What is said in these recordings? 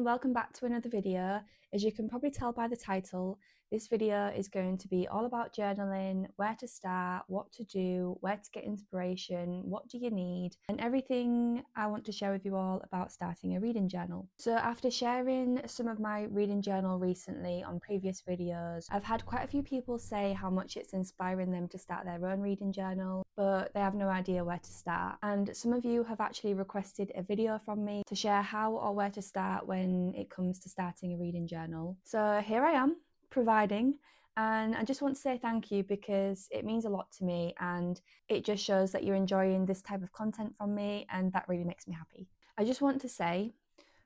everyone, welcome back to another video. As you can probably tell by the title, this video is going to be all about journaling, where to start, what to do, where to get inspiration, what do you need, and everything I want to share with you all about starting a reading journal. So after sharing some of my reading journal recently on previous videos, I've had quite a few people say how much it's inspiring them to start their own reading journal, but they have no idea where to start. And some of you have actually requested a video from me to share how or where to start when it comes to starting a reading journal. So here I am, providing, and I just want to say thank you because it means a lot to me and it just shows that you're enjoying this type of content from me, and that really makes me happy. I just want to say,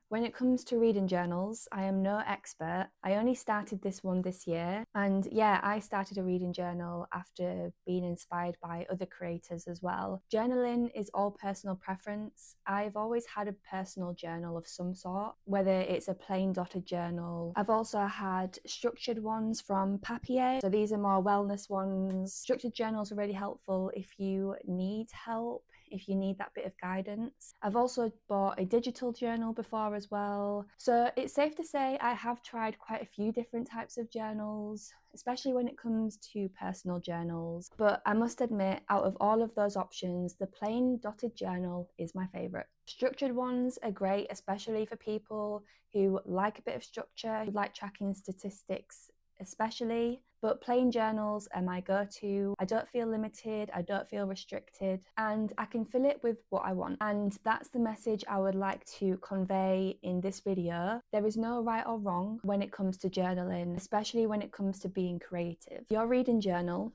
when it comes to reading journals, I am no expert. I only started this one this year, and yeah, I started a reading journal after being inspired by other creators as well. Journaling is all personal preference. I've always had a personal journal of some sort, whether it's a plain dotted journal. I've also had structured ones from Papier, so these are more wellness ones. Structured journals are really helpful if you need help, if you need that bit of guidance. I've also bought a digital journal before as well. So it's safe to say I have tried quite a few different types of journals, especially when it comes to personal journals. But I must admit, out of all of those options, the plain dotted journal is my favourite. Structured ones are great, especially for people who like a bit of structure, who like tracking statistics especially, but plain journals are my go-to. I don't feel limited, I don't feel restricted, and I can fill it with what I want. And that's the message I would like to convey in this video. There is no right or wrong when it comes to journaling, especially when it comes to being creative. Your reading journal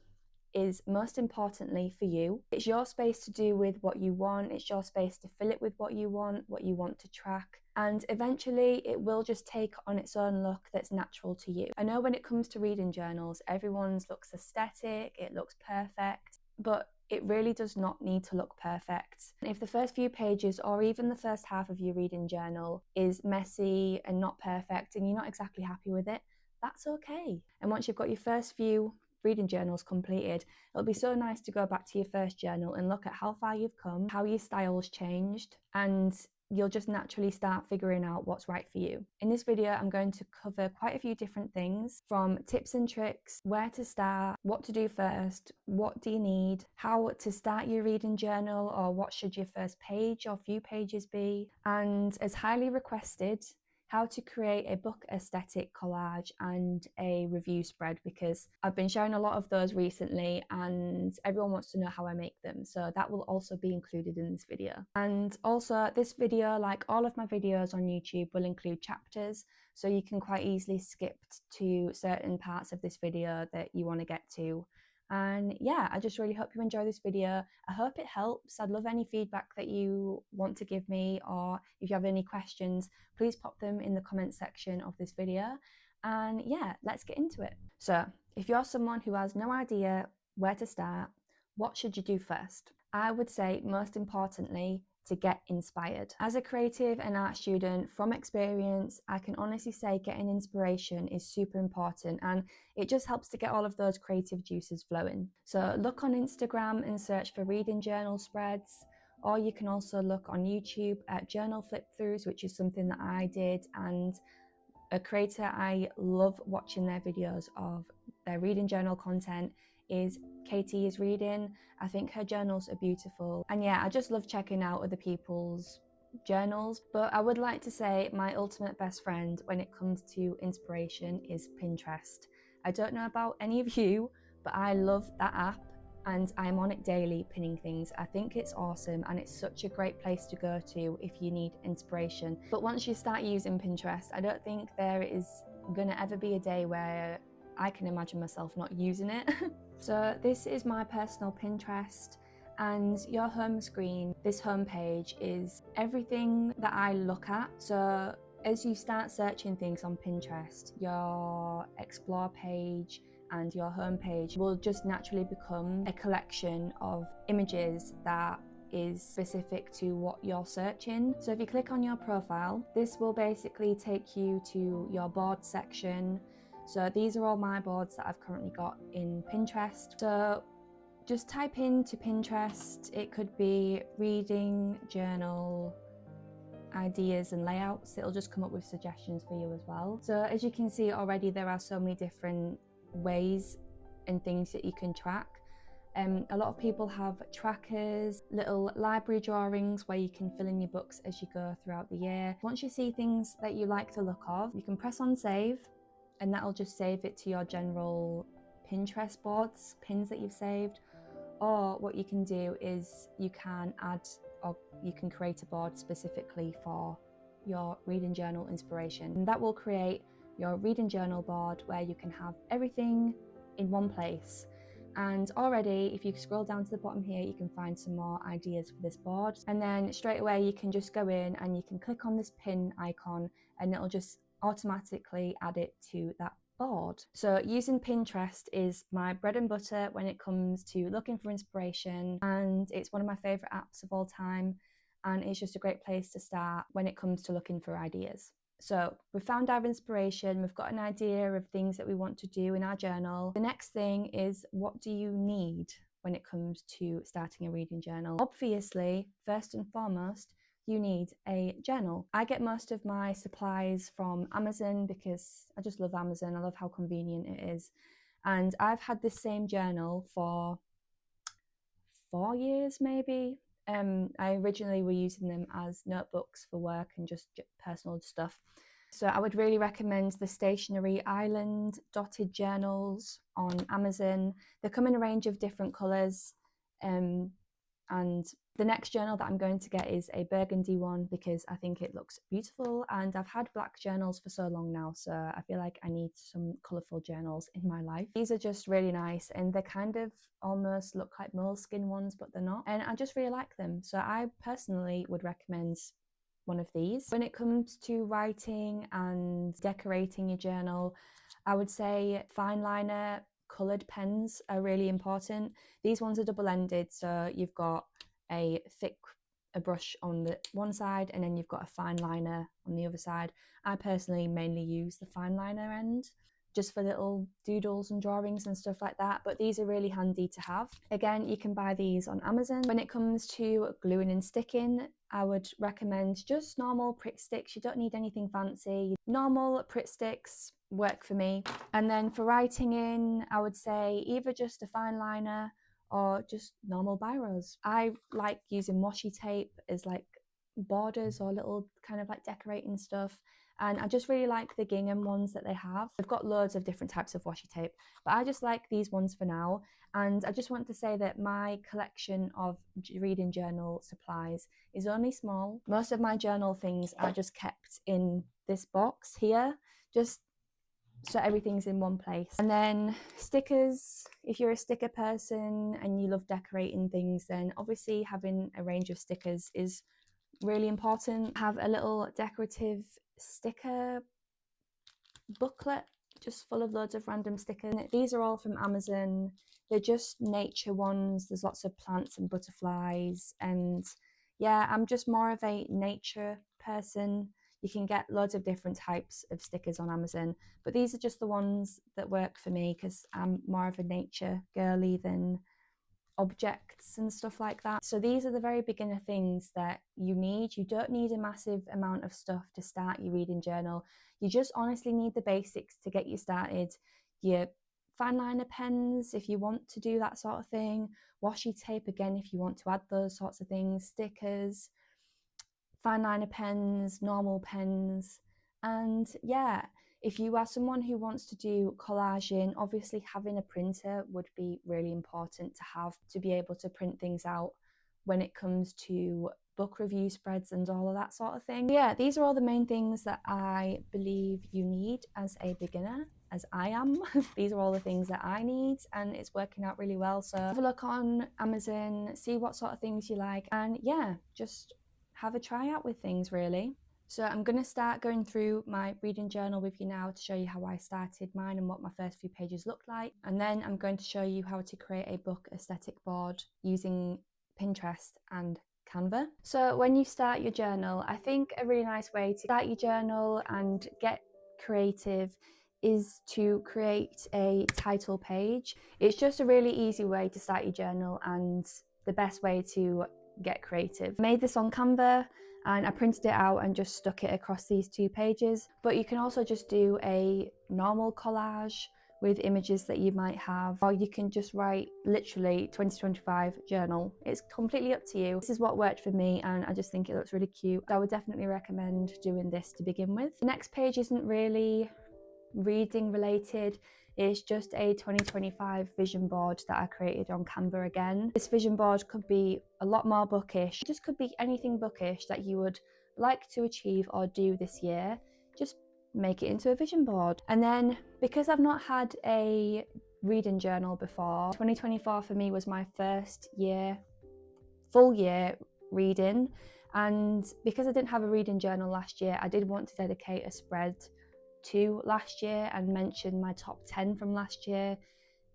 is most importantly for you. It's your space to do with what you want. It's your space to fill it with what you want to track. And eventually it will just take on its own look that's natural to you. I know when it comes to reading journals, everyone's looks aesthetic, it looks perfect, but it really does not need to look perfect. If the first few pages or even the first half of your reading journal is messy and not perfect and you're not exactly happy with it, that's okay. And once you've got your first few reading journals completed, it'll be so nice to go back to your first journal and look at how far you've come, how your style's changed, and you'll just naturally start figuring out what's right for you. In this video, I'm going to cover quite a few different things, from tips and tricks, where to start, what to do first, what do you need, how to start your reading journal, or what should your first page or few pages be, and as highly requested, how to create a book aesthetic collage and a review spread, because I've been sharing a lot of those recently and everyone wants to know how I make them. So that will also be included in this video. And also this video, like all of my videos on YouTube, will include chapters. So you can quite easily skip to certain parts of this video that you want to get to. And yeah, I just really hope you enjoy this video. I hope it helps. I'd love any feedback that you want to give me, or if you have any questions, please pop them in the comment section of this video. And yeah, let's get into it. So if you're someone who has no idea where to start, what should you do first? I would say most importantly, to get inspired. As a creative and art student, from experience, I can honestly say getting inspiration is super important, and it just helps to get all of those creative juices flowing. So look on Instagram and search for reading journal spreads, or you can also look on YouTube at journal flip throughs, which is something that I did, and a creator I love watching their videos of their reading journal content is Katie is Reading. I think her journals are beautiful, and yeah, I just love checking out other people's journals. But I would like to say my ultimate best friend when it comes to inspiration is Pinterest. I don't know about any of you, but I love that app and I'm on it daily pinning things. I think it's awesome and it's such a great place to go to if you need inspiration. But once you start using Pinterest, I don't think there is gonna ever be a day where I can imagine myself not using it. So this is my personal Pinterest, and your home screen, this home page, is everything that I look at. So as you start searching things on Pinterest, your explore page and your home page will just naturally become a collection of images that is specific to what you're searching. So if you click on your profile, this will basically take you to your board section. So these are all my boards that I've currently got in Pinterest. So just type into Pinterest, it could be reading journal ideas and layouts, it'll just come up with suggestions for you as well. So as you can see already, there are so many different ways and things that you can track. A lot of people have trackers, little library drawings where you can fill in your books as you go throughout the year. Once you see things that you like the look of, you can press on save, and that'll just save it to your general Pinterest boards, pins that you've saved. Or what you can do is you can add, or you can create a board specifically for your reading journal inspiration. And that will create your reading journal board where you can have everything in one place. And already, if you scroll down to the bottom here, you can find some more ideas for this board. And then straight away, you can just go in and you can click on this pin icon and it'll just automatically add it to that board. So using Pinterest is my bread and butter when it comes to looking for inspiration, and it's one of my favorite apps of all time, and it's just a great place to start when it comes to looking for ideas. So we've found our inspiration, we've got an idea of things that we want to do in our journal. The next thing is, what do you need when it comes to starting a reading journal? Obviously, first and foremost, you need a journal. I get most of my supplies from Amazon because I just love Amazon. I love how convenient it is. And I've had this same journal for 4 years maybe. I originally were using them as notebooks for work and just personal stuff. So I would really recommend the Stationery Island dotted journals on Amazon. They come in a range of different colours. And the next journal that I'm going to get is a burgundy one because I think it looks beautiful, and I've had black journals for so long now, so I feel like I need some colourful journals in my life. These are just really nice, and they kind of almost look like moleskin ones, but they're not, and I just really like them. So I personally would recommend one of these. When it comes to writing and decorating your journal, I would say fine liner coloured pens are really important. These ones are double-ended, so you've got a thick brush on the one side and then you've got a fine liner on the other side. I personally mainly use the fine liner end just for little doodles and drawings and stuff like that, but these are really handy to have. Again, you can buy these on Amazon. When it comes to gluing and sticking, I would recommend just normal Pritt sticks. You don't need anything fancy. Normal Pritt sticks work for me. And then for writing in, I would say either just a fine liner or just normal biros. I like using washi tape as like borders or little kind of like decorating stuff, and I just really like the gingham ones that they have. They've got loads of different types of washi tape, but I just like these ones for now. And I just want to say that my collection of reading journal supplies is only small. Most of my journal things are just kept in this box here, just so everything's in one place. And then stickers, if you're a sticker person and you love decorating things, then obviously having a range of stickers is really important. Have a little decorative sticker booklet just full of loads of random stickers. These are all from Amazon. They're just nature ones. There's lots of plants and butterflies, and yeah, I'm just more of a nature person. You can get loads of different types of stickers on Amazon, but these are just the ones that work for me because I'm more of a nature girly than objects and stuff like that. So these are the very beginner things that you need. You don't need a massive amount of stuff to start your reading journal. You just honestly need the basics to get you started. Your fine liner pens if you want to do that sort of thing, washi tape again if you want to add those sorts of things, stickers, fine liner pens, normal pens, and yeah, if you are someone who wants to do collaging, obviously having a printer would be really important to have to be able to print things out when it comes to book review spreads and all of that sort of thing. Yeah, these are all the main things that I believe you need as a beginner, as I am. These are all the things that I need, and it's working out really well. So have a look on Amazon, see what sort of things you like, and yeah, just have a try out with things really. So I'm going to start going through my reading journal with you now to show you how I started mine and what my first few pages looked like. And then I'm going to show you how to create a book aesthetic board using Pinterest and Canva. So when you start your journal, I think a really nice way to start your journal and get creative is to create a title page. It's just a really easy way to start your journal and the best way to get creative. I made this on Canva. and I printed it out and just stuck it across these 2 pages. But you can also just do a normal collage with images that you might have, or you can just write literally 2025 journal. It's completely up to you. This is what worked for me, and I just think it looks really cute. I would definitely recommend doing this to begin with. The next page isn't really reading related. It's just a 2025 vision board that I created on Canva again. This vision board could be a lot more bookish. It just could be anything bookish that you would like to achieve or do this year. Just make it into a vision board. And then, because I've not had a reading journal before, 2024 for me was my first full year reading. And because I didn't have a reading journal last year, I did want to dedicate a spread to last year and mention my top 10 from last year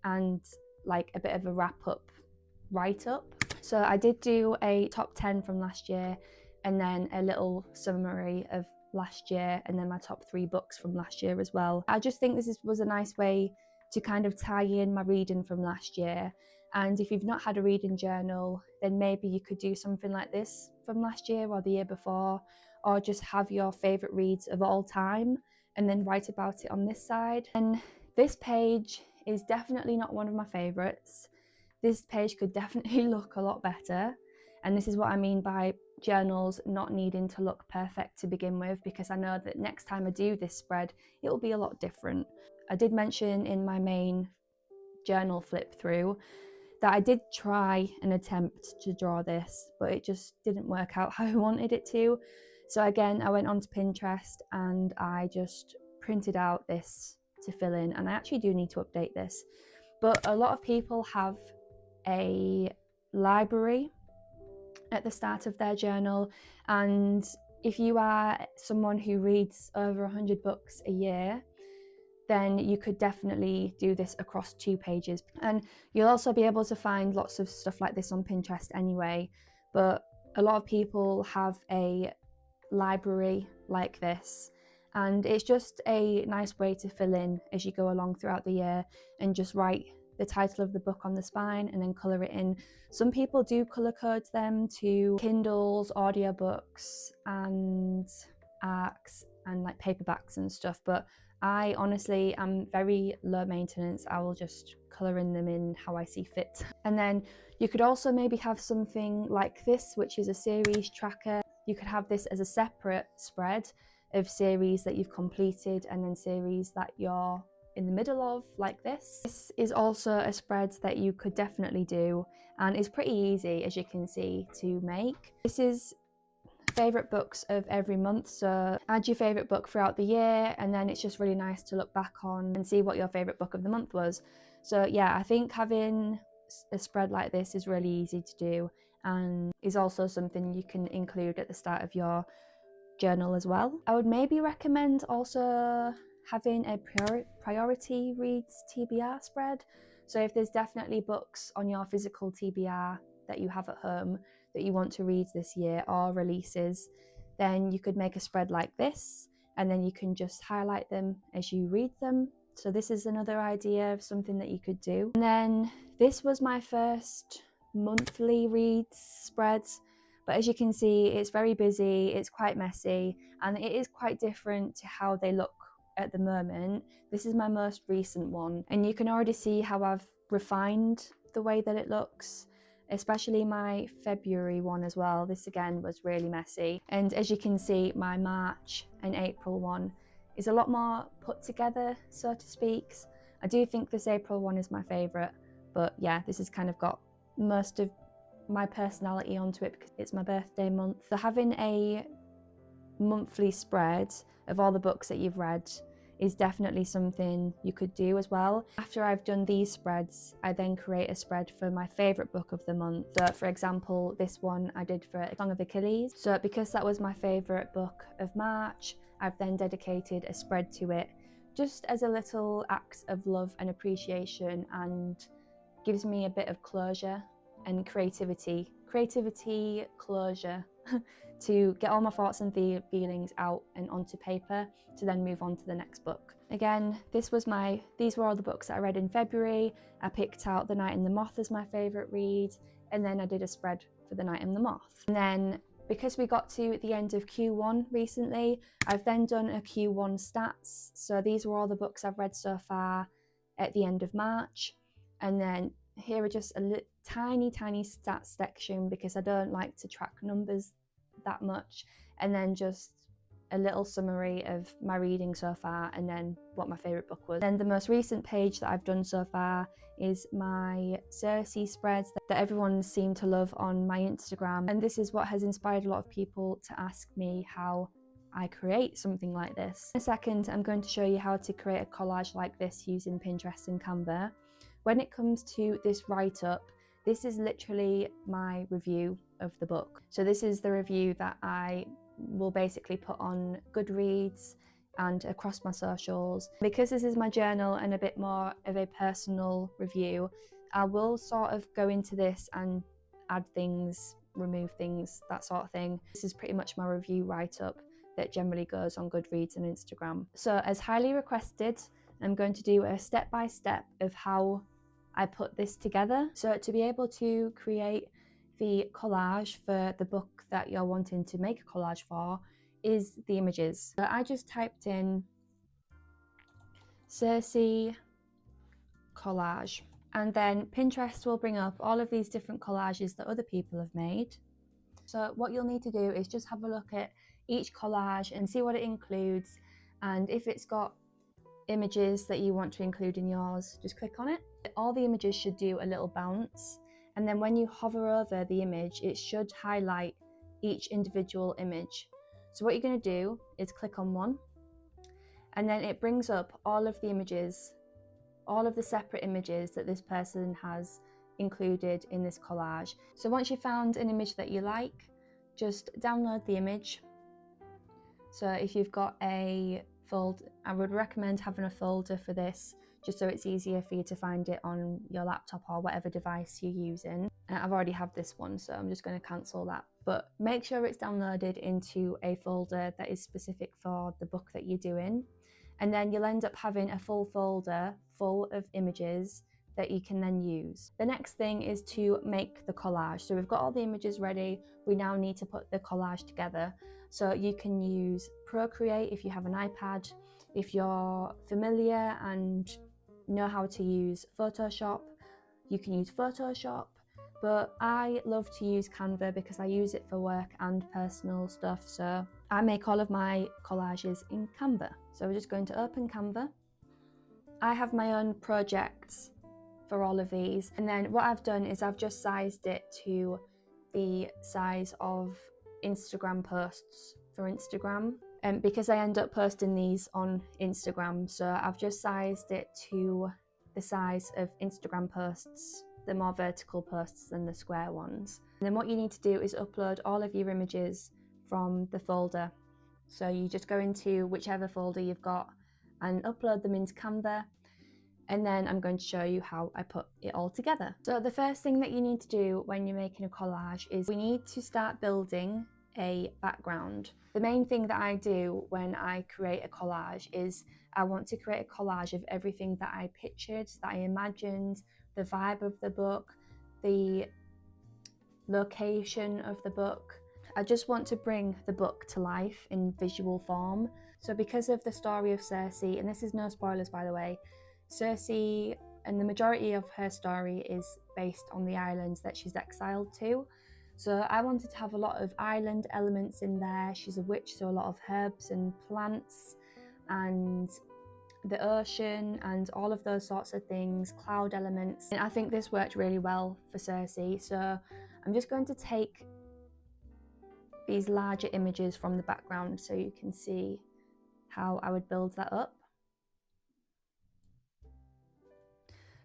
and like a bit of a write-up. So I did do a top 10 from last year and then a little summary of last year and then my top 3 books from last year as well. I just think this was a nice way to kind of tie in my reading from last year. And if you've not had a reading journal, then maybe you could do something like this from last year or the year before, or just have your favourite reads of all time and then write about it on this side. And this page is definitely not one of my favourites. This page could definitely look a lot better. And this is what I mean by journals not needing to look perfect to begin with, because I know that next time I do this spread, it will be a lot different. I did mention in my main journal flip through that I did try an attempt to draw this, but it just didn't work out how I wanted it to. So again, I went onto Pinterest and I just printed out this to fill in, and I actually do need to update this. But a lot of people have a library at the start of their journal, and if you are someone who reads over 100 books a year, then you could definitely do this across 2 pages. And you'll also be able to find lots of stuff like this on Pinterest anyway, but a lot of people have a library like this, and it's just a nice way to fill in as you go along throughout the year and just write the title of the book on the spine and then colour it in. Some people do colour code them to Kindles, audiobooks and ARCs and like paperbacks and stuff, but I honestly am very low maintenance. I will just colour in them in how I see fit. And then you could also maybe have something like this, which is a series tracker. You could have this as a separate spread of series that you've completed and then series that you're in the middle of, like this. This is also a spread that you could definitely do, and it's pretty easy, as you can see, to make. This is favourite books of every month, so add your favourite book throughout the year, and then it's just really nice to look back on and see what your favourite book of the month was. So yeah, I think having a spread like this is really easy to do and is also something you can include at the start of your journal as well. I would maybe recommend also having a priority reads TBR spread. So if there's definitely books on your physical TBR that you have at home that you want to read this year, or releases, then you could make a spread like this, and then you can just highlight them as you read them. So this is another idea of something that you could do. And then this was my first monthly reads spreads, but as you can see, it's very busy, it's quite messy, and it is quite different to how they look at the moment. This is my most recent one, and you can already see how I've refined the way that it looks, especially my February one as well. This again was really messy, and as you can see, my March and April one is a lot more put together, so to speak. I do think this April one is my favourite, but yeah, this has kind of got most of my personality onto it because it's my birthday month. So having a monthly spread of all the books that you've read is definitely something you could do as well. After I've done these spreads, I then create a spread for my favourite book of the month. So for example, this one I did for Song of Achilles. So because that was my favourite book of March, I've then dedicated a spread to it, just as a little act of love and appreciation, and gives me a bit of closure and creativity closure to get all my thoughts and feelings out and onto paper to then move on to the next book. Again, these were all the books that I read in February. I picked out The Night and the Moth as my favourite read, and then I did a spread for The Night and the Moth. And then Because we got to the end of Q1 recently, I've then done a Q1 stats. So these were all the books I've read so far at the end of March. And then here are just a tiny stats section because I don't like to track numbers that much. And then just a little summary of my reading so far and then what my favourite book was. Then the most recent page that I've done so far is my Cersei spreads that everyone seemed to love on my Instagram, and this is what has inspired a lot of people to ask me how I create something like this. In a second, I'm going to show you how to create a collage like this using Pinterest and Canva. When it comes to this write-up, this is literally my review of the book. So this is the review that I will basically put on Goodreads and across my socials. Because this is my journal and a bit more of a personal review, I will sort of go into this and add things, remove things, that sort of thing. This is pretty much my review write-up that generally goes on Goodreads and Instagram. So as highly requested, I'm going to do a step-by-step of how I put this together. So to be able to create the collage for the book that you're wanting to make a collage for is the images. So I just typed in Cersei collage, and then Pinterest will bring up all of these different collages that other people have made. So what you'll need to do is just have a look at each collage and see what it includes, and if it's got images that you want to include in yours, just click on it. All the images should do a little bounce, and then when you hover over the image, it should highlight each individual image. So what you're going to do is click on one, and then it brings up all of the images, all of the separate images that this person has included in this collage. So once you've found an image that you like, just download the image. So if you've got a folder, I would recommend having a folder for this, just so it's easier for you to find it on your laptop or whatever device you're using. I've already have this one, so I'm just going to cancel that. But make sure it's downloaded into a folder that is specific for the book that you're doing. And then you'll end up having a full folder full of images that you can then use. The next thing is to make the collage. So we've got all the images ready. We now need to put the collage together. So you can use Procreate if you have an iPad. If you're familiar and know how to use Photoshop, you can use Photoshop. But I love to use Canva because I use it for work and personal stuff. So I make all of my collages in Canva. So we're just going to open Canva. I have my own projects for all of these. And then what I've done is I've just sized it to the size of Instagram posts for Instagram. Because I end up posting these on Instagram, so I've just sized it to the size of Instagram posts, the more vertical posts than the square ones. And then what you need to do is upload all of your images from the folder. So you just go into whichever folder you've got and upload them into Canva. And then I'm going to show you how I put it all together. So the first thing that you need to do when you're making a collage is we need to start building a background. The main thing that I do when I create a collage is I want to create a collage of everything that I pictured, that I imagined, the vibe of the book, the location of the book. I just want to bring the book to life in visual form. So because of the story of Cersei, and this is no spoilers by the way, Cersei and the majority of her story is based on the islands that she's exiled to. So I wanted to have a lot of island elements in there. She's a witch, so a lot of herbs and plants and the ocean and all of those sorts of things, cloud elements. And I think this worked really well for Cersei. So I'm just going to take these larger images from the background so you can see how I would build that up.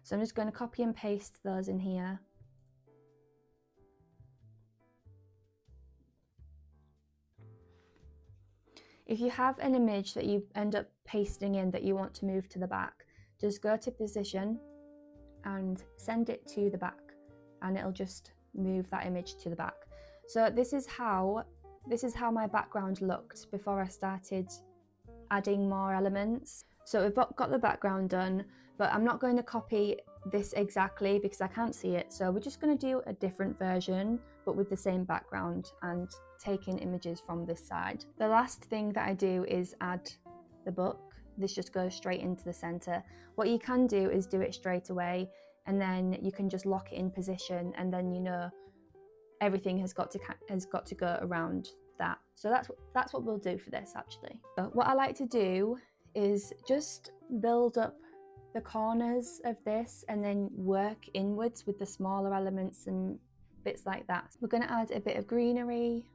So I'm just going to copy and paste those in here. If you have an image that you end up pasting in that you want to move to the back, just go to position and send it to the back, and it'll just move that image to the back. So this is how my background looked before I started adding more elements. So we've got the background done, but I'm not going to copy this exactly because I can't see it. So we're just going to do a different version, but with the same background and taking images from this side. The last thing that I do is add the book. This just goes straight into the center. What you can do is do it straight away, and then you can just lock it in position, and then you know everything has got to go around that. So that's what we'll do for this actually. But what I like to do is just build up the corners of this and then work inwards with the smaller elements and bits like that. We're going to add a bit of greenery.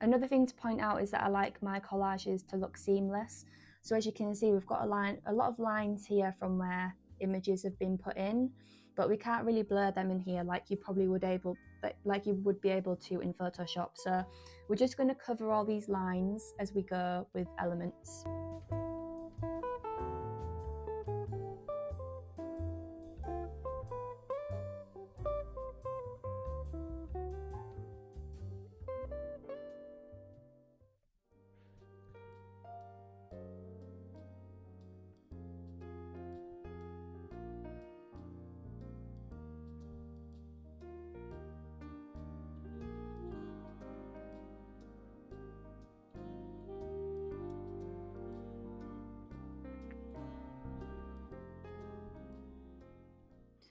Another thing to point out is that I like my collages to look seamless. So as you can see, we've got a lot of lines here from where images have been put in, but we can't really blur them in here like you would be able to in Photoshop. So we're just going to cover all these lines as we go with elements.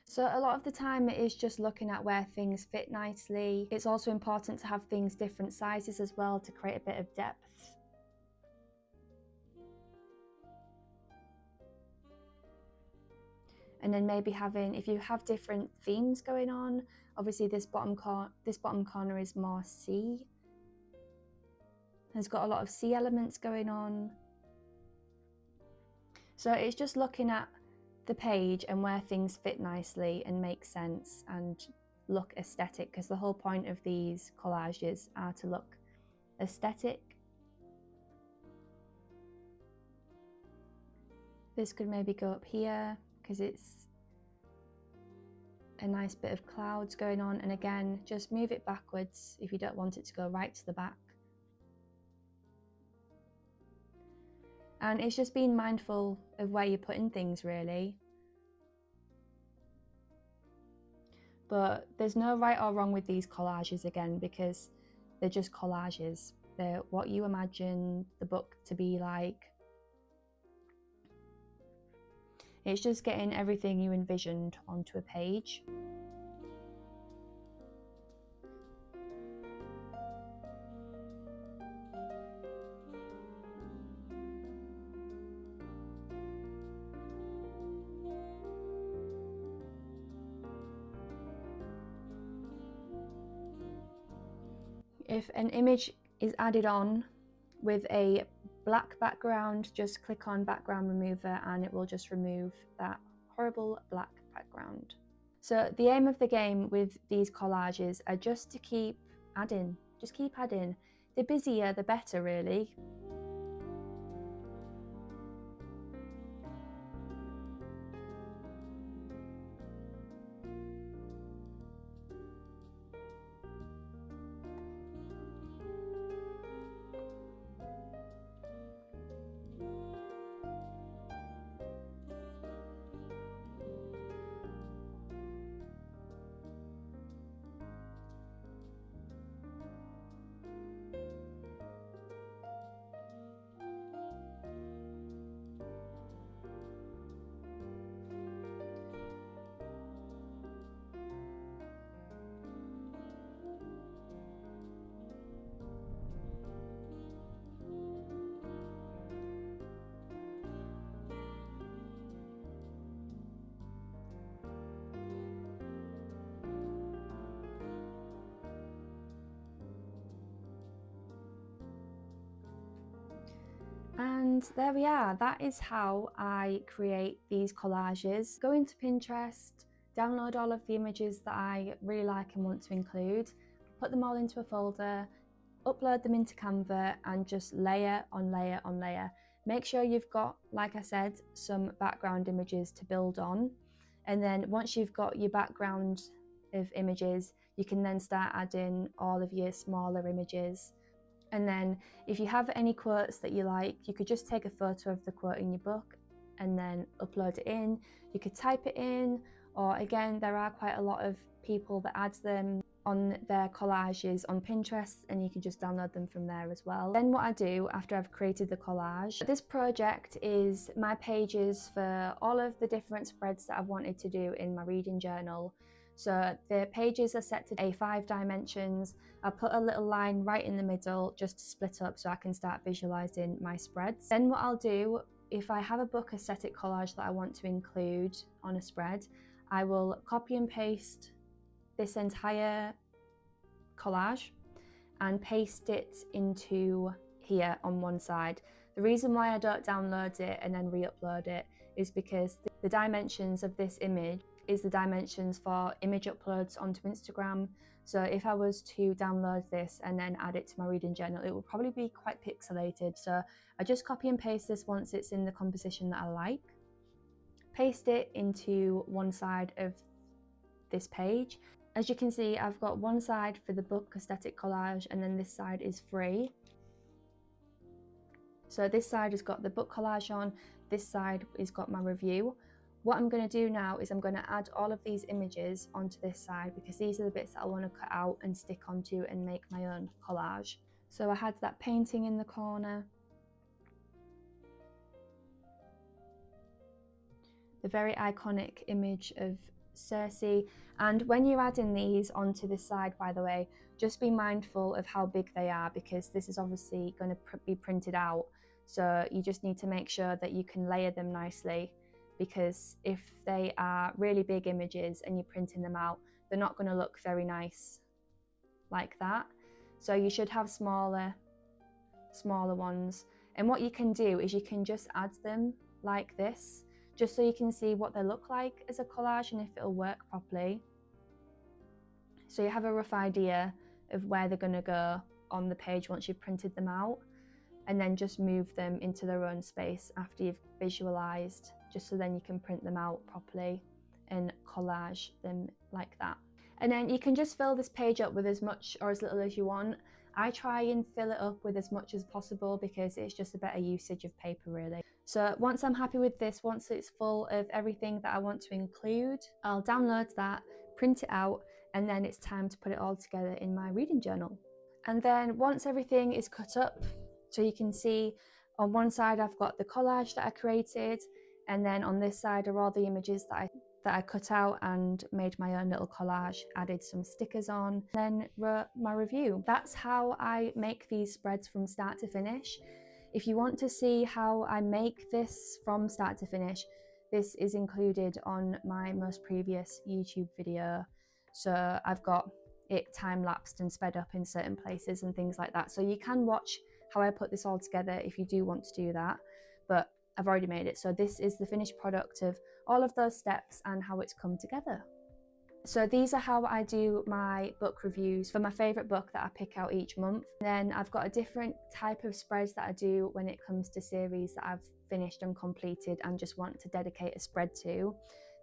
So a lot of the time it is just looking at where things fit nicely. It's also important to have things different sizes as well to create a bit of depth. And then maybe if you have different themes going on, obviously this bottom corner is more sea. It's got a lot of sea elements going on. So it's just looking at the page and where things fit nicely and make sense and look aesthetic, because the whole point of these collages are to look aesthetic. This could maybe go up here because it's a nice bit of clouds going on, and again just move it backwards if you don't want it to go right to the back. And it's just being mindful of where you're putting things really. But there's no right or wrong with these collages again, because they're just collages. They're what you imagine the book to be like. It's just getting everything you envisioned onto a page. If an image is added on with a black background, just click on background remover and it will just remove that horrible black background. So the aim of the game with these collages are just to keep adding, The busier, the better really. And there we are, that is how I create these collages. Go into Pinterest, download all of the images that I really like and want to include, put them all into a folder, upload them into Canva and just layer on layer on layer. Make sure you've got, like I said, some background images to build on. And then once you've got your background of images, you can then start adding all of your smaller images. And then if you have any quotes that you like, you could just take a photo of the quote in your book and then upload it in. You could type it in, or again, there are quite a lot of people that add them on their collages on Pinterest, and you can just download them from there as well. Then what I do after I've created the collage, this project is my pages for all of the different spreads that I've wanted to do in my reading journal. So the pages are set to A5 dimensions. I put a little line right in the middle just to split up so I can start visualizing my spreads. Then what I'll do, if I have a book aesthetic collage that I want to include on a spread, I will copy and paste this entire collage and paste it into here on one side. The reason why I don't download it and then re-upload it is because the dimensions of this image is the dimensions for image uploads onto Instagram. So if I was to download this and then add it to my reading journal, it would probably be quite pixelated. So I just copy and paste this once it's in the composition that I like, paste it into one side of this page. As you can see, I've got one side for the book aesthetic collage, and then this side is free. So this side has got the book collage on, this side has got my review. What I'm going to do now is I'm going to add all of these images onto this side, because these are the bits that I want to cut out and stick onto and make my own collage. So I had that painting in the corner, the very iconic image of Cersei. And when you're adding these onto this side, by the way, just be mindful of how big they are, because this is obviously going to be printed out. So you just need to make sure that you can layer them nicely, because if they are really big images and you're printing them out, they're not going to look very nice like that. So you should have smaller ones. And what you can do is you can just add them like this, just so you can see what they look like as a collage and if it'll work properly. So you have a rough idea of where they're going to go on the page once you've printed them out, and then just move them into their own space after you've visualized, just so then you can print them out properly and collage them like that. And then you can just fill this page up with as much or as little as you want. I try and fill it up with as much as possible because it's just a better usage of paper, really. So once I'm happy with this, once it's full of everything that I want to include, I'll download that, print it out, and then it's time to put it all together in my reading journal. And then once everything is cut up, so you can see on one side I've got the collage that I created, and then on this side are all the images that I cut out and made my own little collage, added some stickers on, then wrote my review. That's how I make these spreads from start to finish. If you want to see how I make this from start to finish, this is included on my most previous YouTube video. So I've got it time-lapsed and sped up in certain places and things like that. So you can watch how I put this all together if you do want to do that, but I've already made it. So this is the finished product of all of those steps and how it's come together. So these are how I do my book reviews for my favourite book that I pick out each month. Then I've got a different type of spreads that I do when it comes to series that I've finished and completed and just want to dedicate a spread to.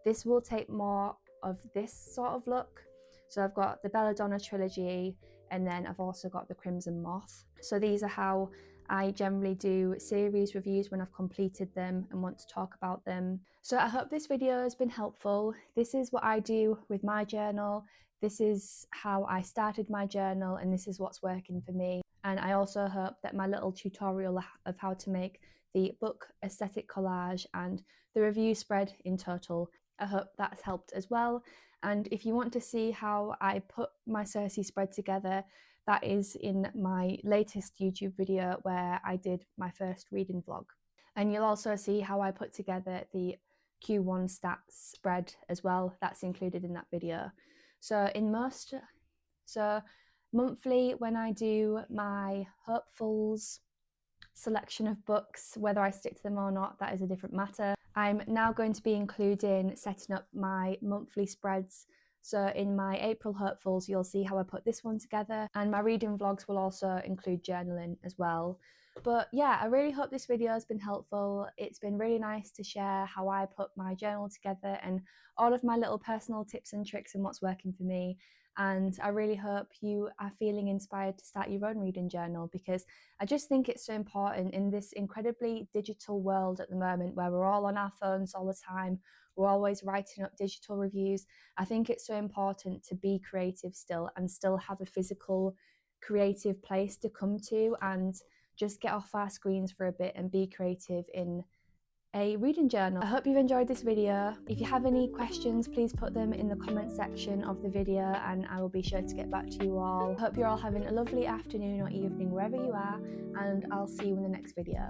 This will take more of this sort of look. So I've got the Belladonna trilogy, and then I've also got the Crimson Moth. So these are how I generally do series reviews when I've completed them and want to talk about them. So I hope this video has been helpful. This is what I do with my journal. This is how I started my journal, and this is what's working for me. And I also hope that my little tutorial of how to make the book aesthetic collage and the review spread in total, I hope that's helped as well. And if you want to see how I put my Cersei spread together, that is in my latest YouTube video where I did my first reading vlog. And you'll also see how I put together the Q1 stats spread as well. That's included in that video. So monthly, when I do my hopefuls selection of books, whether I stick to them or not, that is a different matter. I'm now going to be including setting up my monthly spreads. So in my April hopefuls, you'll see how I put this one together, and my reading vlogs will also include journaling as well. But yeah, I really hope this video has been helpful. It's been really nice to share how I put my journal together and all of my little personal tips and tricks and what's working for me. And I really hope you are feeling inspired to start your own reading journal, because I just think it's so important in this incredibly digital world at the moment where we're all on our phones all the time. We're always writing up digital reviews. I think it's so important to be creative still and still have a physical creative place to come to and just get off our screens for a bit and be creative in a reading journal. I hope you've enjoyed this video. If you have any questions, please put them in the comment section of the video and I will be sure to get back to you all. I hope you're all having a lovely afternoon or evening wherever you are, and I'll see you in the next video.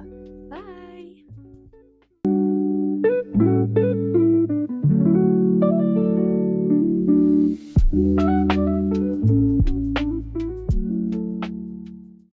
Bye!